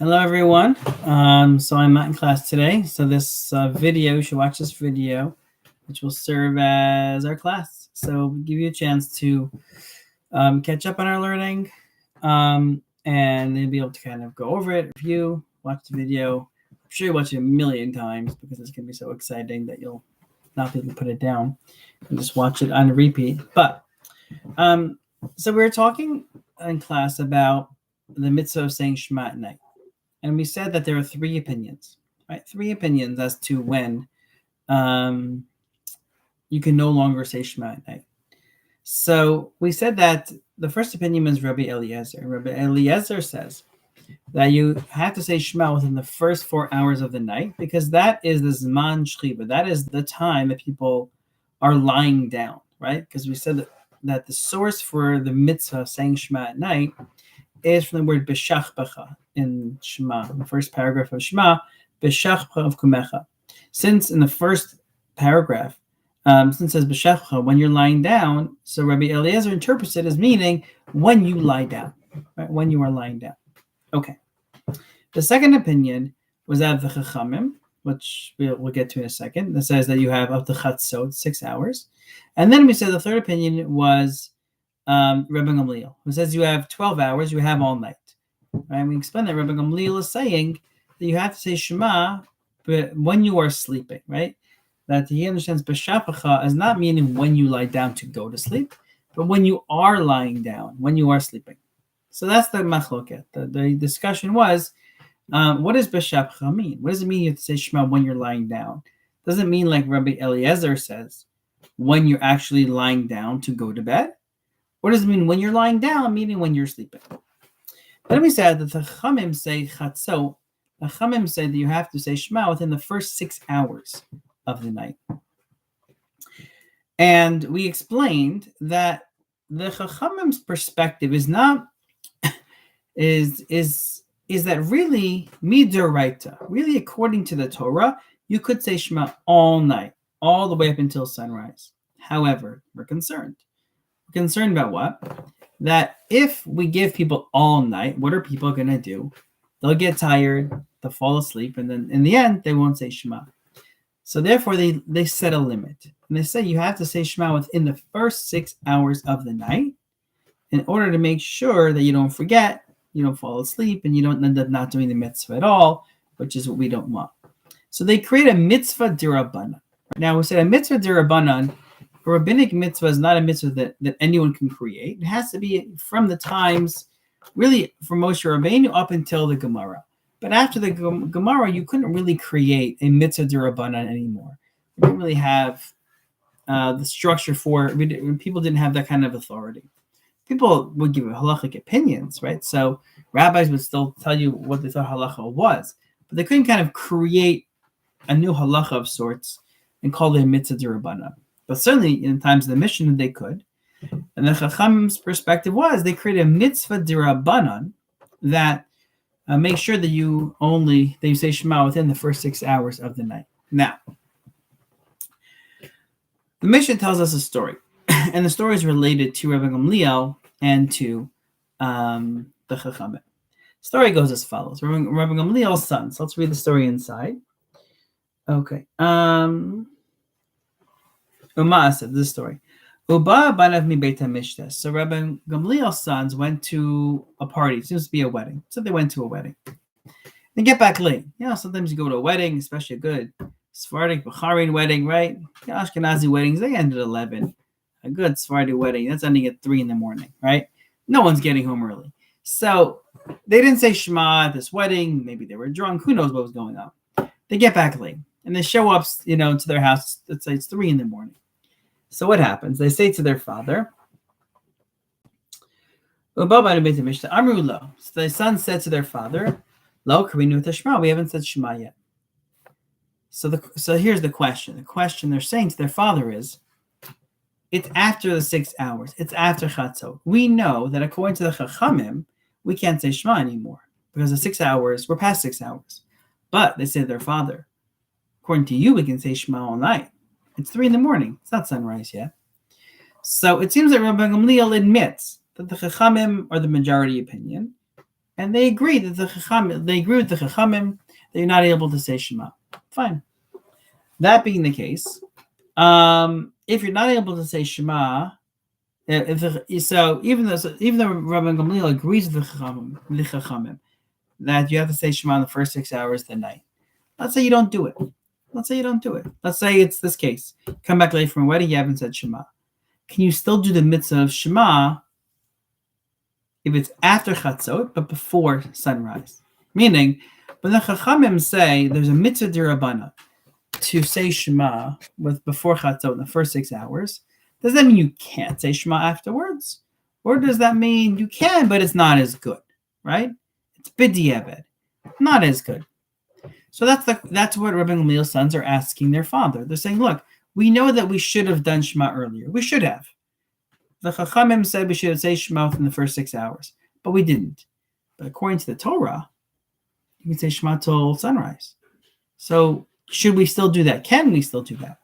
Hello, everyone. So I'm not in class today. So this video, you should watch this video, which will serve as our class. So we'll give you a chance to catch up on our learning, and then be able to kind of go over it, review, watch the video. I'm sure you watch it a million times because it's going to be so exciting that you'll not be able to put it down and just watch it on repeat. But so we were talking in class about the mitzvah of saying Shema at night. And we said that there are three opinions, right? Three opinions as to when you can no longer say Shema at night. So we said that the first opinion is Rabbi Eliezer. Rabbi Eliezer says that you have to say Shema within the first 4 hours of the night because that is the Zman Shchiva. That is the time that people are lying down, right? Because we said that the source for the mitzvah of saying Shema at night is from the word b'shachbacha in Shema, in the first paragraph of Shema, b'shachbacha of kumecha. Since in the first paragraph, since it says b'shachbacha, when you're lying down, so Rabbi Eliezer interprets it as meaning when you lie down, right? When you are lying down. Okay. The second opinion was that of the Chachamim, which we'll get to in a second, that says that you have up to Chatzot, 6 hours. And then we said the third opinion was Rabbi Gamliel, who says you have 12 hours, you have all night. Right? We explained that Rabbi Gamliel is saying that you have to say Shema but when you are sleeping, right? That he understands b'shapacha as not meaning when you lie down to go to sleep, but when you are lying down, when you are sleeping. So that's the machloket. The discussion was, what does b'shapacha mean? What does it mean you have to say Shema when you're lying down? Does it mean like Rabbi Eliezer says, when you're actually lying down to go to bed? What does it mean when you're lying down, meaning when you're sleeping? Then we said that the Chachamim say Chatzot. The Chachamim say that you have to say Shema within the first 6 hours of the night. And we explained that the Chachamim's perspective is not is that really midoraita, really according to the Torah, you could say Shema all night, all the way up until sunrise. However, we're concerned. Concerned about what? That if we give people all night, what are people going to do? They'll get tired, they'll fall asleep, and then in the end, they won't say Shema. So therefore, they set a limit. And they say you have to say Shema within the first 6 hours of the night in order to make sure that you don't forget, you don't fall asleep, and you don't end up not doing the mitzvah at all, which is what we don't want. So they create a mitzvah d'Rabbanan. Now, we said a mitzvah d'Rabbanan, a rabbinic mitzvah is not a mitzvah that anyone can create. It has to be from the times, really, from Moshe Rabbeinu up until the Gemara. But after the Gemara, you couldn't really create a mitzvah d'Rabbanan anymore. We didn't really have the structure for it. People didn't have that kind of authority. People would give halachic opinions, right? So rabbis would still tell you what they thought halacha was, but they couldn't kind of create a new halacha of sorts and call it a mitzvah d'Rabbanan. But certainly in times of the Mishnah, they could. And the Chacham's perspective was they created a mitzvah d'Rabbanan that make sure that you say Shema within the first 6 hours of the night. Now, the Mishnah tells us a story. And the story is related to Rabbi Gamliel and to the Chachamim. The story goes as follows. Rabbi Gamliel's son. So let's read the story inside. Okay. This story. Uba banav mi beit hamishtes. So Rabbi Gamliel's sons went to a party. It seems to be a wedding. So they went to a wedding. They get back late. Sometimes you go to a wedding, especially a good Sephardic Bukharian wedding, right? Ashkenazi weddings, they end at 11. A good Sephardi wedding, that's ending at 3 a.m, right? No one's getting home early. So they didn't say Shema at this wedding. Maybe they were drunk. Who knows what was going on? They get back late. And they show up, to their house. Let's say it's 3 a.m. So what happens? They say to their father, so the son said to their father, Lo karinu Shema. We haven't said Shema yet. So here's the question. The question they're saying to their father is, it's after the 6 hours. It's after Chatzot. We know that according to the Chachamim, we can't say Shema anymore because the 6 hours, we're past 6 hours. But they say to their father, according to you, we can say Shema all night. It's 3 a.m. It's not sunrise yet. So it seems that Rabbi Gamliel admits that the Chachamim are the majority opinion, and they agree that they agree with the Chachamim that you're not able to say Shema. Fine. That being the case, if you're not able to say Shema, even though Rabban Gamliel agrees with the Chachamim that you have to say Shema in the first 6 hours of the night, let's say you don't do it. Let's say it's this case. Come back late from a wedding, you haven't said Shema. Can you still do the mitzvah of Shema if it's after Chatzot but before sunrise? Meaning, when the Chachamim say there's a mitzvah d'Rabbanan to say Shema before Chatzot in the first 6 hours, does that mean you can't say Shema afterwards? Or does that mean you can, but it's not as good, right? It's b'diavad, not as good. So that's what Rabban Gamliel's sons are asking their father. They're saying, look, we know that we should have done Shema earlier. We should have. The Chachamim said we should say Shema within the first 6 hours, but we didn't. But according to the Torah, you can say Shema till sunrise. So should we still do that? Can we still do that?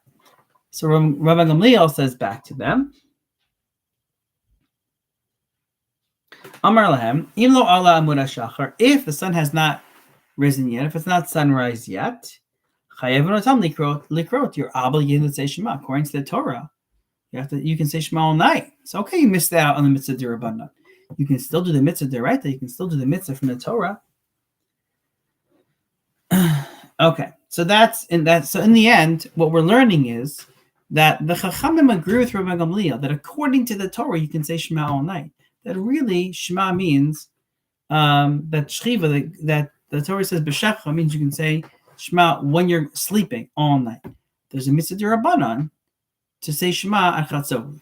So Rabban Gamliel says back to them, Amar lahem, im lo ala amud hashachar, if the sun has not risen yet, if it's not sunrise yet, chayevun otam likrot, you're obligated to say Shema. According to the Torah, you can say Shema all night. It's okay you missed out on the mitzvah d'Rabbanan. You can still do the mitzvah d'oraita. You can still do the mitzvah from the Torah. Okay, so so in the end, what we're learning is that the Chachamim agree with Rabban Gamliel that according to the Torah, you can say Shema all night. That really Shema means that Shchiva, that the Torah says B'Shechcha means you can say Shema when you're sleeping all night. There's a mitzvah d'Rabbanan to say Shema at Chatzot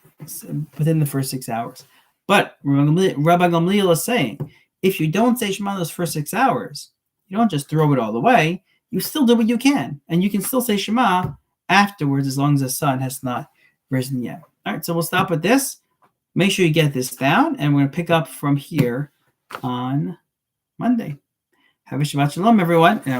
within the first 6 hours. But Rabban Gamliel is saying, if you don't say Shema in those first 6 hours, you don't just throw it all away. You still do what you can. And you can still say Shema afterwards as long as the sun has not risen yet. All right, so we'll stop with this. Make sure you get this down, and we're going to pick up from here on Monday. Have a Shabbat Shalom, everyone. And